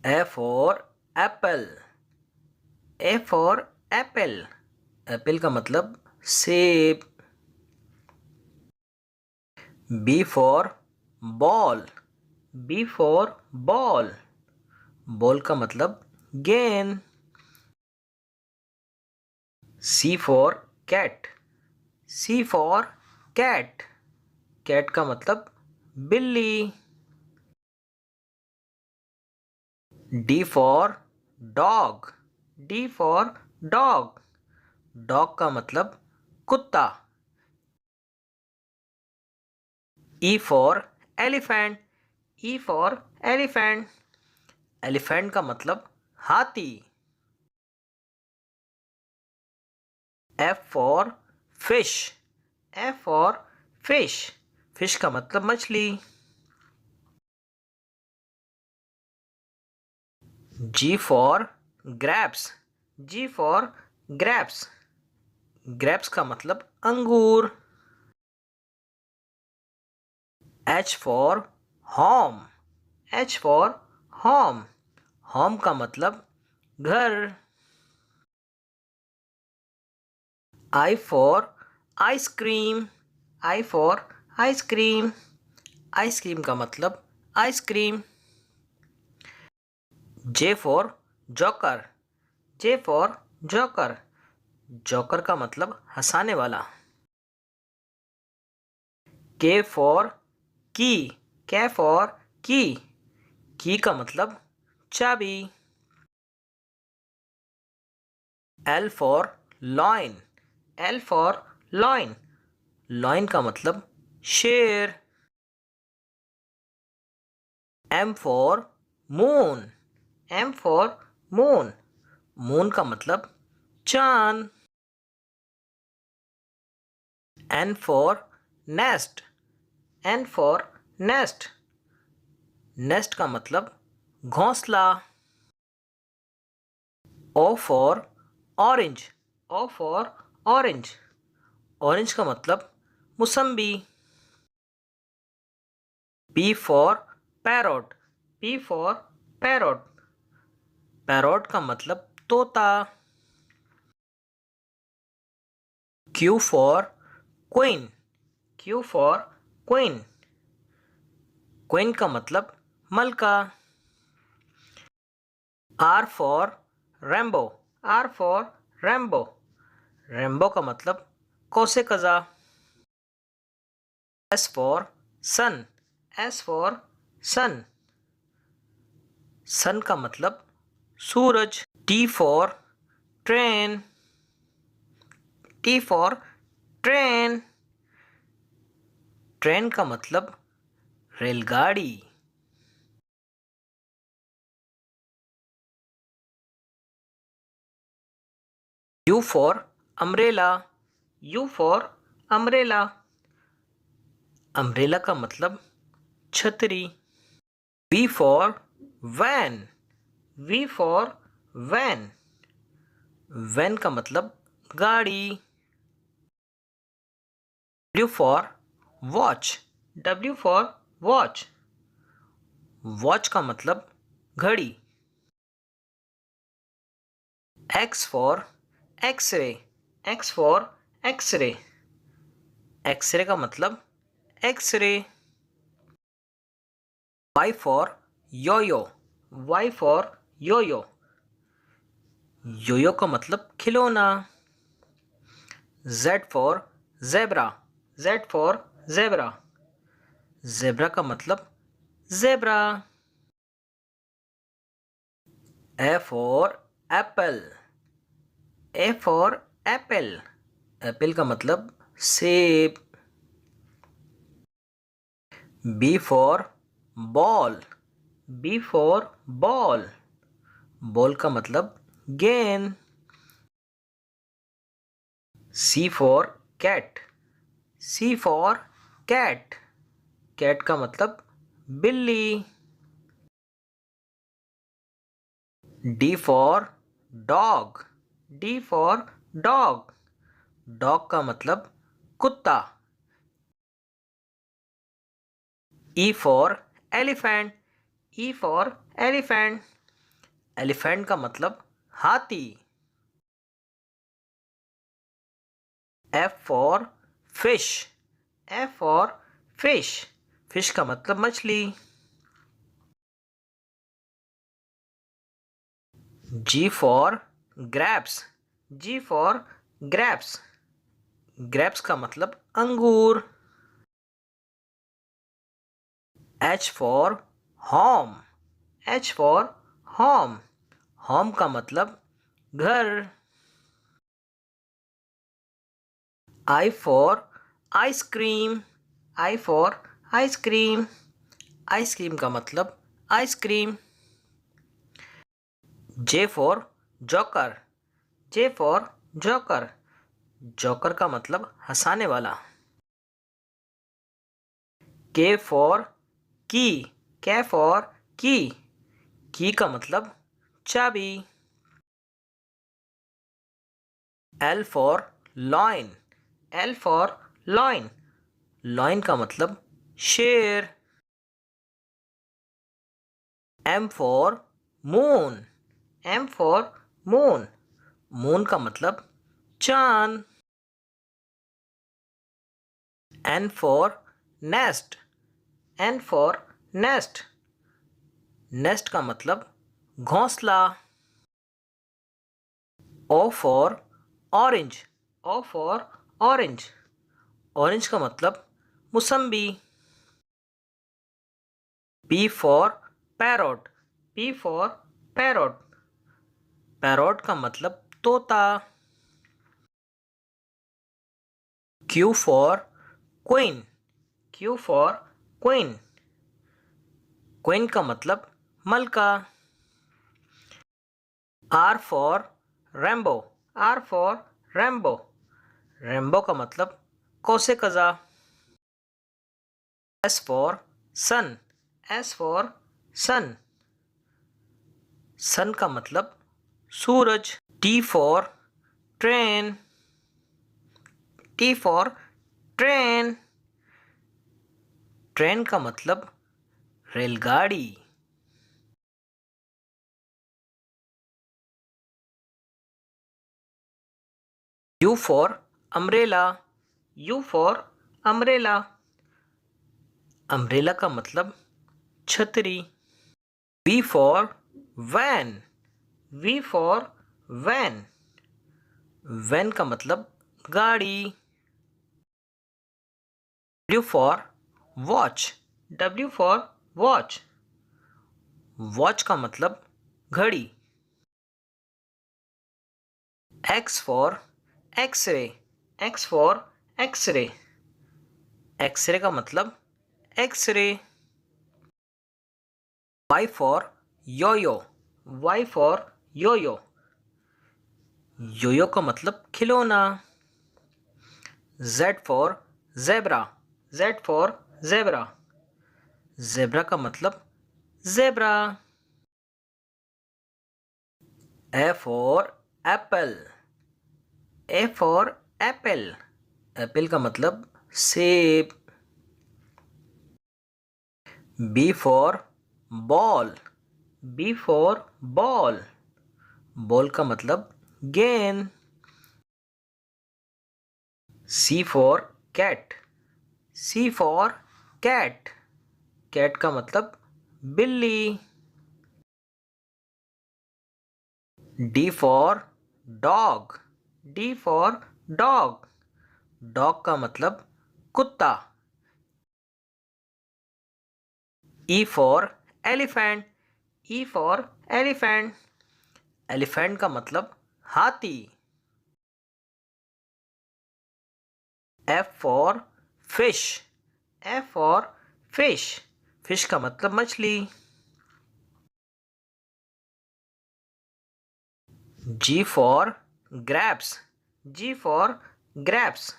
A for apple. A for apple. Apple का मतलब सेब. B for ball. B for ball. Ball का मतलब गेंद. C for cat. C for cat. Cat का मतलब बिल्ली. D for dog. D for dog. Dog का मतलब कुत्ता. E for elephant. E for elephant. Elephant का मतलब हाथी. F for fish. F for fish. Fish का मतलब मछली. G for grapes. G for grapes. grapes का मतलब अंगूर. H for home. H for home. home का मतलब घर. I for ice cream. I for ice cream. Ice cream का मतलब ice cream. J for joker. J for joker. Joker का मतलब हंसाने वाला. K for key. K for key. की का मतलब चाबी. L for loin. L for loin. loin का मतलब शेर. M for moon. M for moon. moon का मतलब चांद. N for nest. N for nest. nest का मतलब घोंसला. O for orange. O for orange. orange का मतलब मुसम्बी. P for parrot. P for parrot. parrot का मतलब तोता. Q for queen. Q for queen. queen का मतलब मलका. R for rainbow. R for rainbow. rainbow का मतलब कौसे कज़ा. S for sun. S for sun. sun का मतलब सूरज. T for train. T for train. Train का मतलब रेलगाड़ी. U for umbrella. U for umbrella. umbrella का मतलब छतरी. V for van. V for van. van का मतलब गाड़ी. W for watch. W for watch. watch का मतलब घड़ी. X for x-ray. X for x-ray. x-ray का मतलब x ray. Y for yo-yo. Y for yo-yo. yo-yo का मतलब खिलौना. Z for zebra. Z for zebra. zebra का मतलब zebra. A for apple. A for apple. Apple का मतलब सेब. B for ball. B for ball. Ball का मतलब गेंद. C for cat. C for cat. Cat का मतलब बिल्ली. D for dog. D for dog. Dog का मतलब कुत्ता. E for elephant. E for elephant. Elephant का मतलब हाथी। F for fish. F for fish. Fish का मतलब मछली। G for grapes. G for grapes. Grapes का मतलब अंगूर। H for home. H for home. Home का मतलब घर। I for ice cream. I for ice cream. Ice cream का मतलब ice cream. J for joker. J for joker. Joker का मतलब हंसाने वाला। के फॉर की। के फॉर की का मतलब चाबी। L for lion. L for lion. Lion का मतलब शेर। M for moon. M for moon. Moon का मतलब चांद। N for nest. N for nest. Nest का मतलब घोंसला। O for orange. O for orange. Orange का मतलब मुसम्बी। P for parrot. P for parrot. Parrot का मतलब तोता। Q for queen. Q for queen. Queen का मतलब मलका। R for Rambo. R for Rambo. Rambo का मतलब कौसे कज़ा। S for sun. S for sun. Sun का मतलब सूरज। T for train. T for train. Train का मतलब रेलगाड़ी। U for umbrella. U for umbrella. Umbrella का मतलब छतरी। V for van. V for van. Van का मतलब गाड़ी। W for watch. W for watch. Watch का मतलब घड़ी। X for X-ray. X for X-ray. X-ray का मतलब X-ray. Y for yoyo. Y for Yo Yo. Yoyo का मतलब खिलौना। Z for zebra. Z for zebra. Zebra का मतलब zebra. A for apple. A for apple. Apple का मतलब सेब। B for ball. B for ball. Ball का मतलब गेंद। C for cat. C for cat. Cat का मतलब बिल्ली। D for dog. D for dog. Dog का मतलब कुत्ता। E for elephant. E for elephant. Elephant का मतलब हाथी। F for fish. F for fish. Fish का मतलब मछली। G for grapes. G for grapes.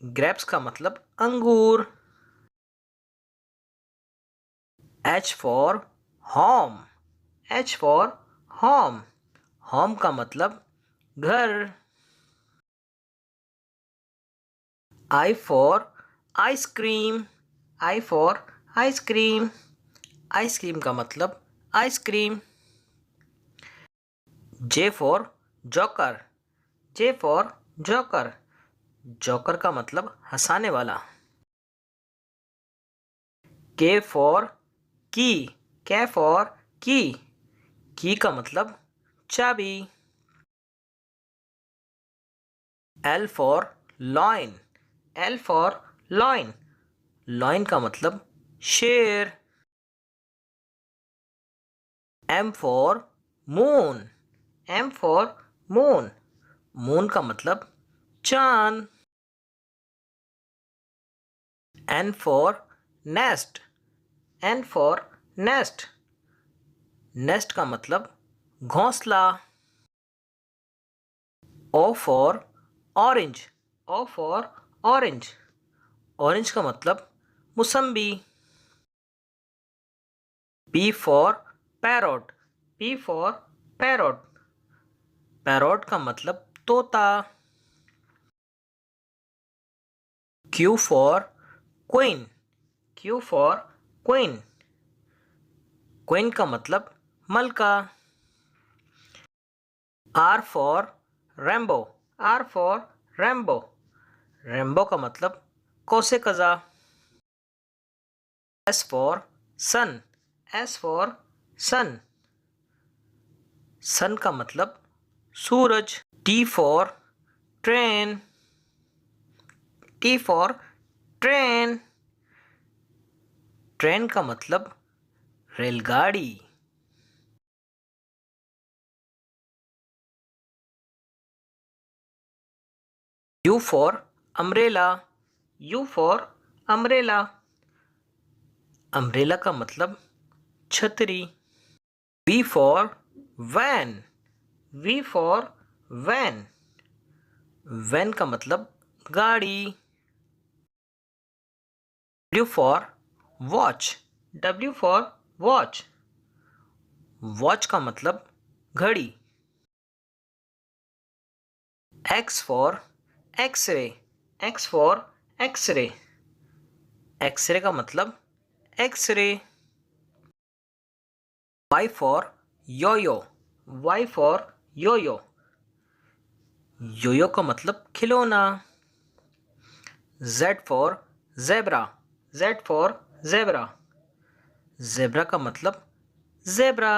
Grapes का मतलब अंगूर। H for home. H for home. Home का मतलब घर। I for ice cream. I for ice cream. Ice cream का मतलब ice cream. J for joker. J for joker. joker का मतलब हंसाने वाला. K for key. K for key. key का मतलब चाबी. L for loin. L for loin. loin का मतलब शेर. M for moon. M for moon. moon का मतलब चांद. N for nest. N for nest. nest का मतलब घोंसला. O for orange. O for orange. orange का मतलब मुसम्बी. P for parrot. P for parrot. parrot का मतलब तोता. Q for queen. Q for queen. queen का मतलब मलका. R for rainbow. R for rainbow. rainbow का मतलब कौसे कज़ा. S for sun. S for sun. sun का मतलब सूरज. T for train. T for train. train का मतलब रेलगाड़ी. U for umbrella. U for umbrella. umbrella का मतलब छतरी. V for van. V for van. van का मतलब गाड़ी. W for watch. W for watch. watch का मतलब घड़ी. X for x-ray. X for x-ray. x-ray का मतलब x-ray. Y for yo-yo. Y for yo-yo. yo-yo का मतलब खिलौना. Z for zebra. Z for zebra. zebra का मतलब zebra.